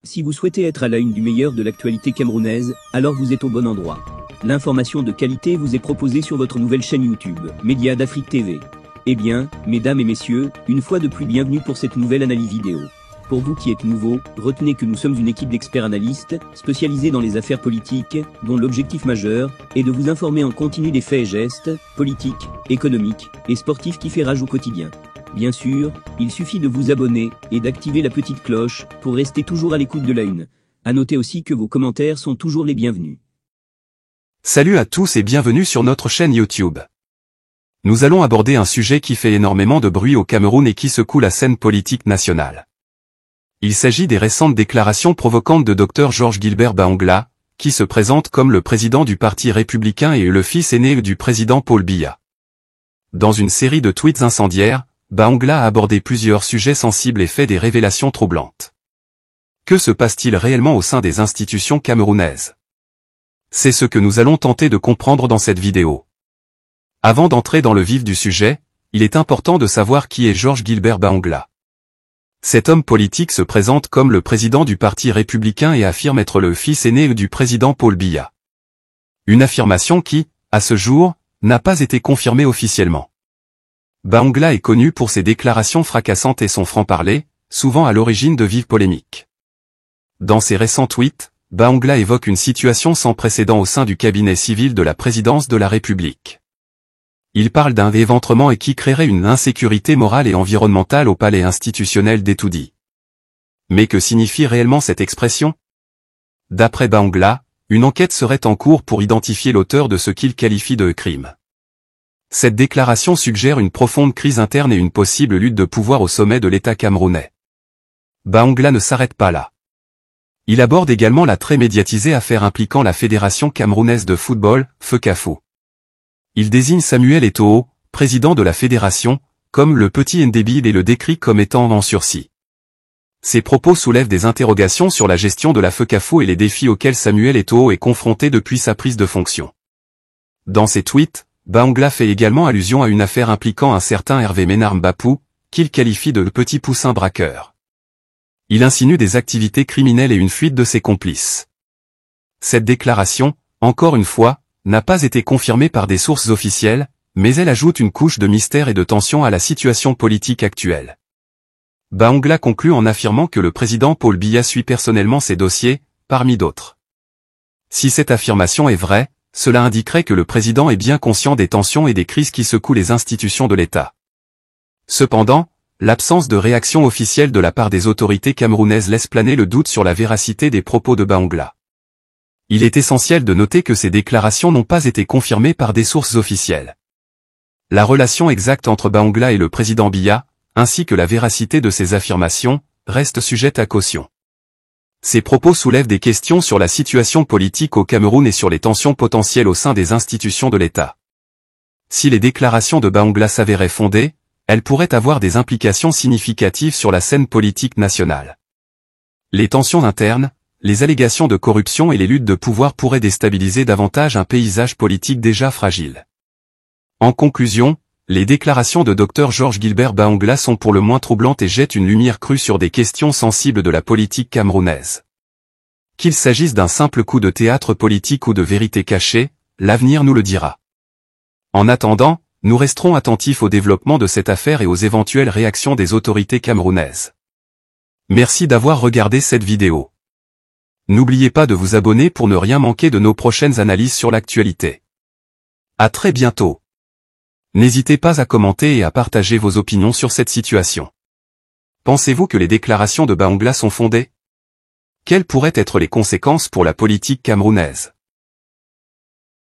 Si vous souhaitez être à la une du meilleur de l'actualité camerounaise, alors vous êtes au bon endroit. L'information de qualité vous est proposée sur votre nouvelle chaîne YouTube, Média d'Afrique TV. Eh bien, mesdames et messieurs, une fois de plus bienvenue pour cette nouvelle analyse vidéo. Pour vous qui êtes nouveaux, retenez que nous sommes une équipe d'experts analystes, spécialisés dans les affaires politiques, dont l'objectif majeur est de vous informer en continu des faits et gestes, politiques, économiques et sportifs qui fait rage au quotidien. Bien sûr, il suffit de vous abonner et d'activer la petite cloche pour rester toujours à l'écoute de la une. À noter aussi que vos commentaires sont toujours les bienvenus. Salut à tous et bienvenue sur notre chaîne YouTube. Nous allons aborder un sujet qui fait énormément de bruit au Cameroun et qui secoue la scène politique nationale. Il s'agit des récentes déclarations provocantes de Dr Georges Gilbert Bahongla, qui se présente comme le président du Parti républicain et le fils aîné du président Paul Biya. Dans une série de tweets incendiaires, Bahongla a abordé plusieurs sujets sensibles et fait des révélations troublantes. Que se passe-t-il réellement au sein des institutions camerounaises? C'est ce que nous allons tenter de comprendre dans cette vidéo. Avant d'entrer dans le vif du sujet, il est important de savoir qui est Georges Gilbert Bahongla. Cet homme politique se présente comme le président du Parti républicain et affirme être le fils aîné du président Paul Biya. Une affirmation qui, à ce jour, n'a pas été confirmée officiellement. Bahongla est connu pour ses déclarations fracassantes et son franc-parler, souvent à l'origine de vives polémiques. Dans ses récents tweets, Bahongla évoque une situation sans précédent au sein du cabinet civil de la présidence de la République. Il parle d'un éventrement et qui créerait une insécurité morale et environnementale au palais institutionnel d'Etoudi. Mais que signifie réellement cette expression? D'après Bahongla, une enquête serait en cours pour identifier l'auteur de ce qu'il qualifie de crime. Cette déclaration suggère une profonde crise interne et une possible lutte de pouvoir au sommet de l'État camerounais. Bahongla ne s'arrête pas là. Il aborde également la très médiatisée affaire impliquant la Fédération camerounaise de football, FECAFO. Il désigne Samuel Eto'o, président de la fédération, comme le petit indébile et le décrit comme étant en sursis. Ces propos soulèvent des interrogations sur la gestion de la FECAFO et les défis auxquels Samuel Eto'o est confronté depuis sa prise de fonction. Dans ses tweets, Bahongla fait également allusion à une affaire impliquant un certain Hervé Ménard Bapou, qu'il qualifie de petit poussin braqueur. Il insinue des activités criminelles et une fuite de ses complices. Cette déclaration, encore une fois, n'a pas été confirmée par des sources officielles, mais elle ajoute une couche de mystère et de tension à la situation politique actuelle. Bahongla conclut en affirmant que le président Paul Biya suit personnellement ces dossiers, parmi d'autres. Si cette affirmation est vraie, cela indiquerait que le président est bien conscient des tensions et des crises qui secouent les institutions de l'État. Cependant, l'absence de réaction officielle de la part des autorités camerounaises laisse planer le doute sur la véracité des propos de Bahongla. Il est essentiel de noter que ces déclarations n'ont pas été confirmées par des sources officielles. La relation exacte entre Bahongla et le président Biya, ainsi que la véracité de ces affirmations, reste sujette à caution. Ces propos soulèvent des questions sur la situation politique au Cameroun et sur les tensions potentielles au sein des institutions de l'État. Si les déclarations de Bahongla s'avéraient fondées, elles pourraient avoir des implications significatives sur la scène politique nationale. Les tensions internes, les allégations de corruption et les luttes de pouvoir pourraient déstabiliser davantage un paysage politique déjà fragile. En conclusion, les déclarations de Dr Georges Gilbert Bahongla sont pour le moins troublantes et jettent une lumière crue sur des questions sensibles de la politique camerounaise. Qu'il s'agisse d'un simple coup de théâtre politique ou de vérité cachée, l'avenir nous le dira. En attendant, nous resterons attentifs au développement de cette affaire et aux éventuelles réactions des autorités camerounaises. Merci d'avoir regardé cette vidéo. N'oubliez pas de vous abonner pour ne rien manquer de nos prochaines analyses sur l'actualité. À très bientôt. N'hésitez pas à commenter et à partager vos opinions sur cette situation. Pensez-vous que les déclarations de Bahongla sont fondées? Quelles pourraient être les conséquences pour la politique camerounaise?